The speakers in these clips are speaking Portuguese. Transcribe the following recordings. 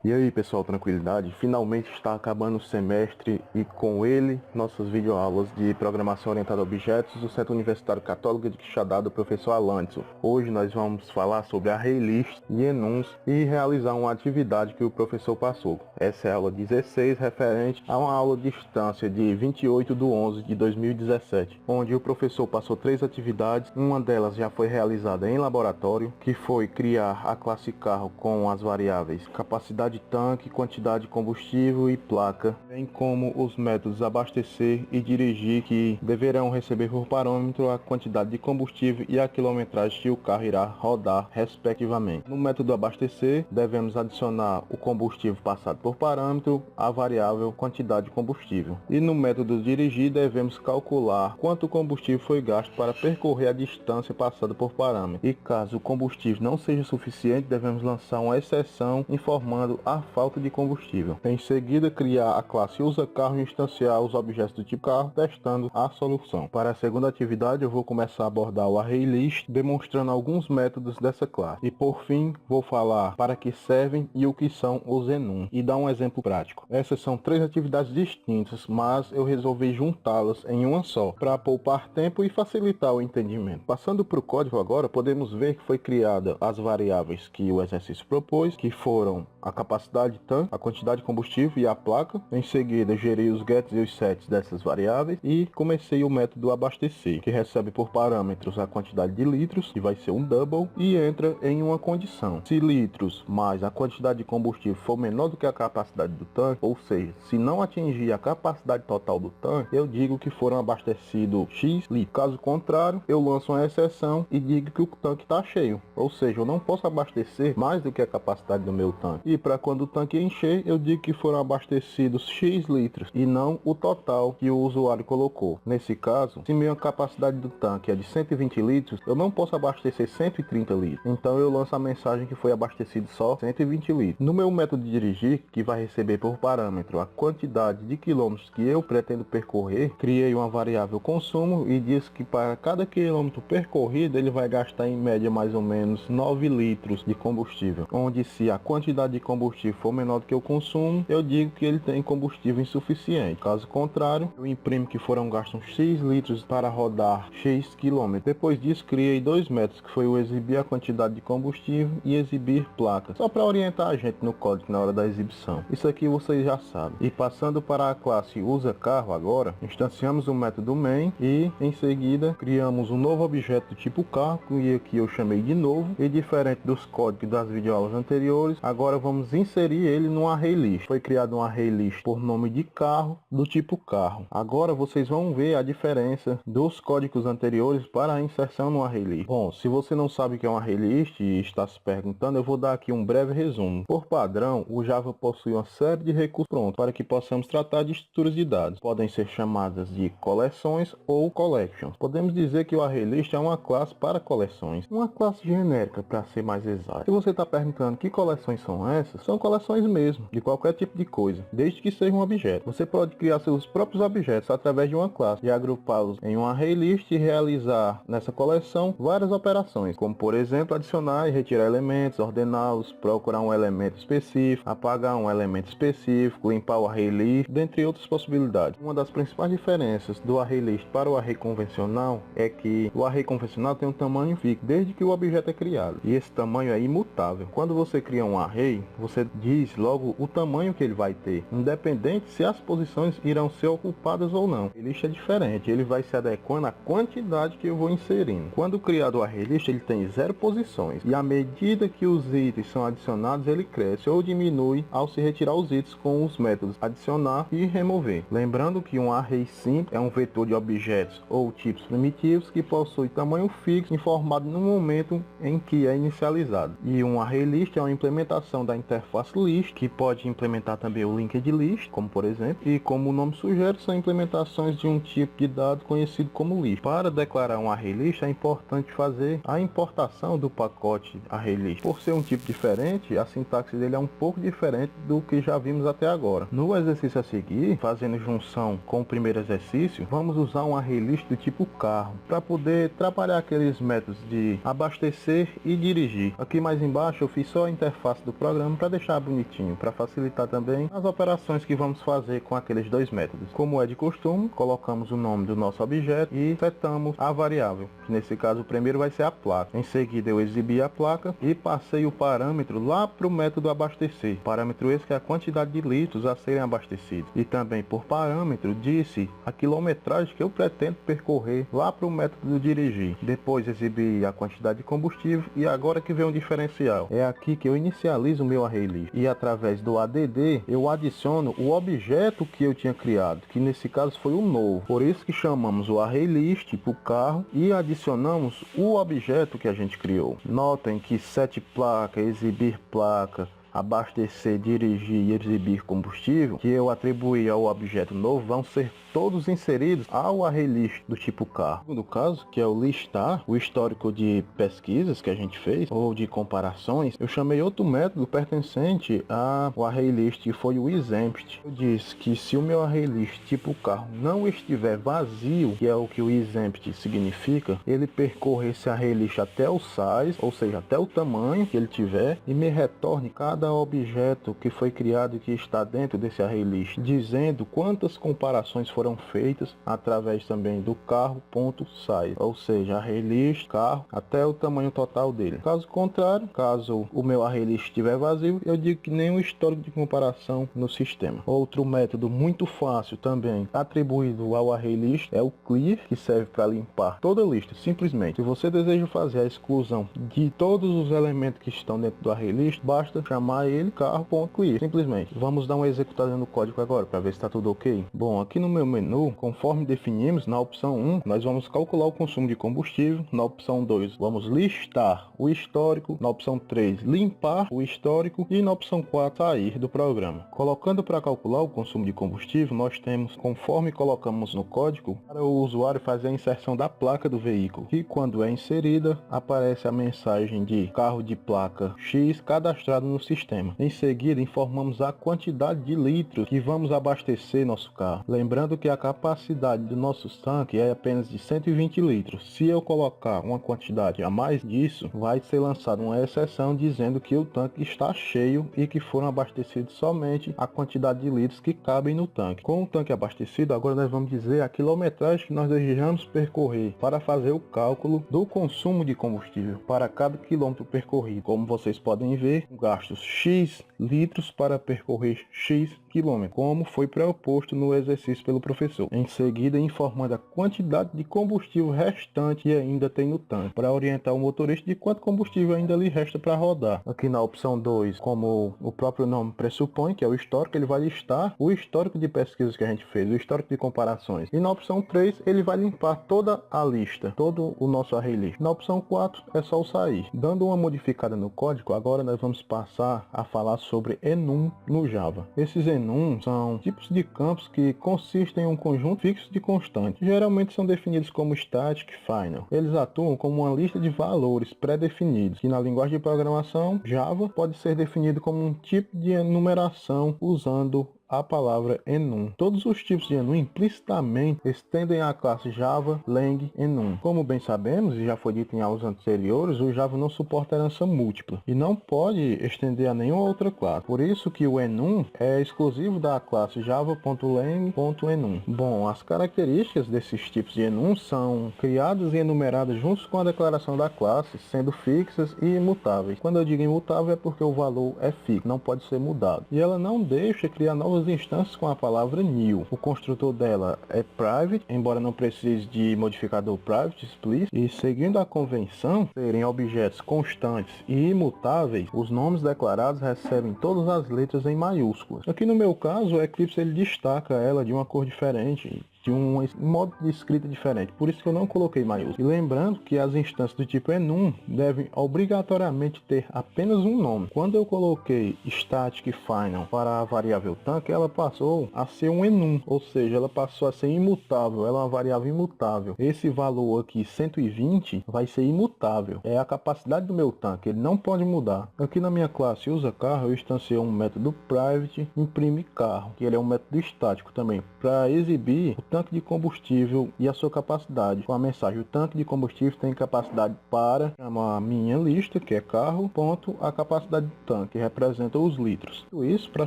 E aí pessoal, tranquilidade? Finalmente está acabando o semestre e com ele nossas videoaulas de programação orientada a objetos do Centro Universitário Católico de Quixadá do professor Alanzo. Hoje nós vamos falar sobre array list e enums e realizar uma atividade que o professor passou. Essa é a aula 16, referente a uma aula de distância de 28/11/2017, onde o professor passou 3 atividades. Uma delas já foi realizada em laboratório, que foi criar a classe carro com as variáveis capacidade de tanque, quantidade de combustível e placa, bem como os métodos abastecer e dirigir, que deverão receber por parâmetro a quantidade de combustível e a quilometragem que o carro irá rodar, respectivamente. No método abastecer, devemos adicionar o combustível passado por parâmetro à variável quantidade de combustível. E no método dirigir, devemos calcular quanto combustível foi gasto para percorrer a distância passada por parâmetro. E caso o combustível não seja suficiente, devemos lançar uma exceção informando a falta de combustível. Em seguida, criar a classe usa carro e instanciar os objetos do tipo carro, testando a solução. Para a segunda atividade, eu vou começar a abordar o array list, demonstrando alguns métodos dessa classe. E por fim, vou falar para que servem e o que são os enums, e dar um exemplo prático. Essas são 3 atividades distintas, mas eu resolvi juntá-las em uma só, para poupar tempo e facilitar o entendimento. Passando para o código agora, podemos ver que foi criada as variáveis que o exercício propôs, que foram a capacidade de tanque, a quantidade de combustível e a placa. Em seguida, gerei os gets e os sets dessas variáveis e comecei o método abastecer, que recebe por parâmetros a quantidade de litros, que vai ser um double, e entra em uma condição. Se litros mais a quantidade de combustível for menor do que a capacidade do tanque, ou seja, se não atingir a capacidade total do tanque, eu digo que foram abastecidos X litros. Caso contrário, eu lanço uma exceção e digo que o tanque está cheio, ou seja, eu não posso abastecer mais do que a capacidade do meu tanque. E para quando o tanque encher, eu digo que foram abastecidos X litros e não o total que o usuário colocou. Nesse caso, se minha capacidade do tanque é de 120 litros, eu não posso abastecer 130 litros. Então eu lanço a mensagem que foi abastecido só 120 litros. No meu método de dirigir, que vai receber por parâmetro a quantidade de quilômetros que eu pretendo percorrer, criei uma variável consumo e diz que para cada quilômetro percorrido ele vai gastar em média mais ou menos 9 litros de combustível, onde se a quantidade de combustível for menor do que o consumo, eu digo que ele tem combustível insuficiente. Caso contrário, eu imprimo que foram gastos X litros para rodar X quilômetros. Depois disso, criei 2 métodos, que foi o exibir a quantidade de combustível e exibir placa, só para orientar a gente no código na hora da exibição. Isso aqui vocês já sabem. E passando para a classe usa carro agora, instanciamos o método main e em seguida criamos um novo objeto do tipo carro, que aqui eu chamei de novo, e diferente dos códigos das videoaulas anteriores, agora vamos inserir ele no array list. Foi criado um array list por nome de carro do tipo carro. Agora vocês vão ver a diferença dos códigos anteriores para a inserção no array list. Bom, se você não sabe o que é um array list e está se perguntando, eu vou dar aqui um breve resumo. Por padrão, o Java possui uma série de recursos prontos para que possamos tratar de estruturas de dados. Podem ser chamadas de coleções ou collections. Podemos dizer que o array list é uma classe para coleções, uma classe genérica para ser mais exato. Se você está perguntando que coleções são essas, são coleções mesmo, de qualquer tipo de coisa, desde que seja um objeto. Você pode criar seus próprios objetos através de uma classe e agrupá-los em um array list e realizar nessa coleção várias operações, como por exemplo adicionar e retirar elementos, ordená-los, procurar um elemento específico, apagar um elemento específico, limpar o array list, dentre outras possibilidades. Uma das principais diferenças do array list para o array convencional é que o array convencional tem um tamanho fixo desde que o objeto é criado, e esse tamanho é imutável. Quando você cria um array, você diz logo o tamanho que ele vai ter, independente se as posições irão ser ocupadas ou não. O list é diferente, ele vai se adequando à quantidade que eu vou inserindo. Quando criado o array list, ele tem 0 posições, e à medida que os itens são adicionados, ele cresce ou diminui ao se retirar os itens com os métodos adicionar e remover. Lembrando que um array simples é um vetor de objetos ou tipos primitivos que possui tamanho fixo informado no momento em que é inicializado. E um array list é uma implementação da interface list, que pode implementar também o linked list, como por exemplo, e como o nome sugere, são implementações de um tipo de dado conhecido como list. Para declarar um array list é importante fazer a importação do pacote array list. Por ser um tipo diferente, a sintaxe dele é um pouco diferente do que já vimos até agora. No exercício a seguir, fazendo junção com o primeiro exercício, vamos usar um array list do tipo carro, para poder trabalhar aqueles métodos de abastecer e dirigir. Aqui mais embaixo eu fiz só a interface do programa para deixar bonitinho, para facilitar também as operações que vamos fazer com aqueles dois métodos. Como é de costume, colocamos o nome do nosso objeto e setamos a variável, que nesse caso o primeiro vai ser a placa. Em seguida eu exibi a placa e passei o parâmetro lá para o método abastecer. Parâmetro esse que é a quantidade de litros a serem abastecidos. E também por parâmetro disse a quilometragem que eu pretendo percorrer lá para o método dirigir. Depois exibi a quantidade de combustível e agora que vem um diferencial. É aqui que eu inicializo o meu ArrayList e através do ADD eu adiciono o objeto que eu tinha criado, que nesse caso foi o novo. Por isso que chamamos o ArrayList para o carro e adicionamos o objeto que a gente criou. Notem que set placa, exibir placa, abastecer, dirigir e exibir combustível, que eu atribuí ao objeto novo, vão ser todos inseridos ao ArrayList do tipo carro. No caso, que é o listar o histórico de pesquisas que a gente fez, ou de comparações, eu chamei outro método pertencente ao ArrayList, que foi o exempt. Eu disse que se o meu ArrayList tipo carro não estiver vazio, que é o que o exempt significa, ele percorre esse ArrayList até o size, ou seja, até o tamanho que ele tiver, e me retorne cada objeto que foi criado e que está dentro desse ArrayList, dizendo quantas comparações foram feitas através também do carro.size, ou seja, ArrayList carro até o tamanho total dele. Caso contrário, caso o meu ArrayList estiver vazio, eu digo que nenhum histórico de comparação no sistema. Outro método muito fácil também atribuído ao ArrayList é o clear, que serve para limpar toda a lista. Simplesmente, se você deseja fazer a exclusão de todos os elementos que estão dentro do ArrayList, basta chamar ele carro.clear. Simplesmente. Vamos dar uma executada no código agora para ver se está tudo ok. Bom, aqui no meu menu, conforme definimos, na opção 1, nós vamos calcular o consumo de combustível. Na opção 2, vamos listar o histórico. Na opção 3, limpar o histórico. E na opção 4, sair do programa. Colocando para calcular o consumo de combustível, nós temos, conforme colocamos no código, para o usuário fazer a inserção da placa do veículo. E quando é inserida, aparece a mensagem de carro de placa X cadastrado no sistema. Em seguida, informamos a quantidade de litros que vamos abastecer nosso carro. Lembrando que a capacidade do nosso tanque é apenas de 120 litros. Se eu colocar uma quantidade a mais disso, vai ser lançada uma exceção dizendo que o tanque está cheio e que foram abastecidos somente a quantidade de litros que cabem no tanque. Com o tanque abastecido, agora nós vamos dizer a quilometragem que nós desejamos percorrer para fazer o cálculo do consumo de combustível para cada quilômetro percorrido. Como vocês podem ver, gastos X litros para percorrer X quilômetros, como foi proposto no exercício pelo professor. Em seguida, informando a quantidade de combustível restante que ainda tem no tanque, para orientar o motorista de quanto combustível ainda lhe resta para rodar. Aqui na opção 2, como o próprio nome pressupõe, que é o histórico, ele vai listar o histórico de pesquisas que a gente fez, o histórico de comparações. E na opção 3, ele vai limpar toda a lista, todo o nosso ArrayList. Na opção 4, é só o sair. Dando uma modificada no código, agora nós vamos passar a falar sobre enum no Java. Esses enum são tipos de campos que consistem em um conjunto fixo de constantes. Geralmente são definidos como static final. Eles atuam como uma lista de valores pré-definidos, que na linguagem de programação Java pode ser definido como um tipo de enumeração usando a palavra enum. Todos os tipos de enum implicitamente estendem à classe Java Lang enum. Como bem sabemos, e já foi dito em aulas anteriores, o Java não suporta herança múltipla e não pode estender a nenhuma outra classe. Por isso que o enum é exclusivo da classe java.lang.enum. Bom, as características desses tipos de enum são criadas e enumeradas juntos com a declaração da classe, sendo fixas e imutáveis. Quando eu digo imutável é porque o valor é fixo, não pode ser mudado. E ela não deixa criar novas instâncias com a palavra new. O construtor dela é private, embora não precise de modificador private explicit, e seguindo a convenção serem objetos constantes e imutáveis, os nomes declarados recebem todas as letras em maiúsculas. Aqui no meu caso, o Eclipse ele destaca ela de uma cor diferente, de um modo de escrita diferente, por isso que eu não coloquei maiúsculo. E lembrando que as instâncias do tipo enum devem obrigatoriamente ter apenas um nome. Quando eu coloquei static final para a variável tanque, ela passou a ser um enum, ou seja, ela passou a ser imutável, ela é uma variável imutável. Esse valor aqui, 120, vai ser imutável, é a capacidade do meu tanque, ele não pode mudar. Aqui na minha classe usa carro, eu instanciei um método private imprime carro, que ele é um método estático também, para exibir o tanque de combustível e a sua capacidade. Com a mensagem, o tanque de combustível tem capacidade para chamar a minha lista, que é carro, ponto, a capacidade do tanque, que representa os litros. Tudo isso, para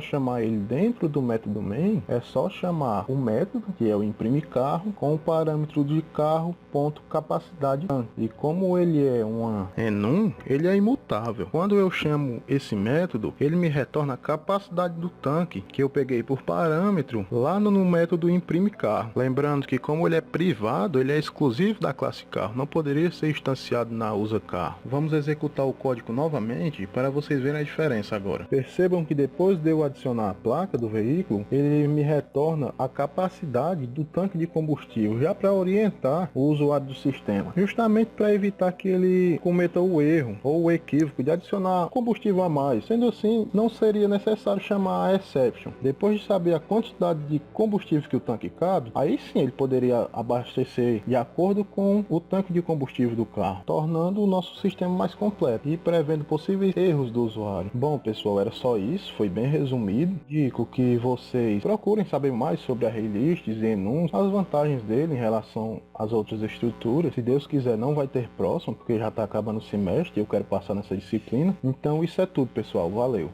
chamar ele dentro do método main, é só chamar o método, que é o imprime carro, com o parâmetro de carro, ponto, capacidade tanque. E como ele é uma enum, ele é imutável. Quando eu chamo esse método, ele me retorna a capacidade do tanque, que eu peguei por parâmetro lá no método imprime carro. Lembrando que como ele é privado, ele é exclusivo da classe carro, não poderia ser instanciado na usa carro. Vamos executar o código novamente para vocês verem a diferença agora. Percebam que depois de eu adicionar a placa do veículo, ele me retorna a capacidade do tanque de combustível, já para orientar o usuário do sistema, justamente para evitar que ele cometa o erro ou o equívoco de adicionar combustível a mais. Sendo assim, não seria necessário chamar a exception. Depois de saber a quantidade de combustível que o tanque cabe, aí sim ele poderia abastecer de acordo com o tanque de combustível do carro, tornando o nosso sistema mais completo e prevendo possíveis erros do usuário. Bom pessoal, era só isso, foi bem resumido. Digo que vocês procurem saber mais sobre a Raylists e enums, as vantagens dele em relação às outras estruturas. Se Deus quiser, não vai ter próximo, porque já está acabando o semestre e eu quero passar nessa disciplina. Então isso é tudo pessoal, valeu!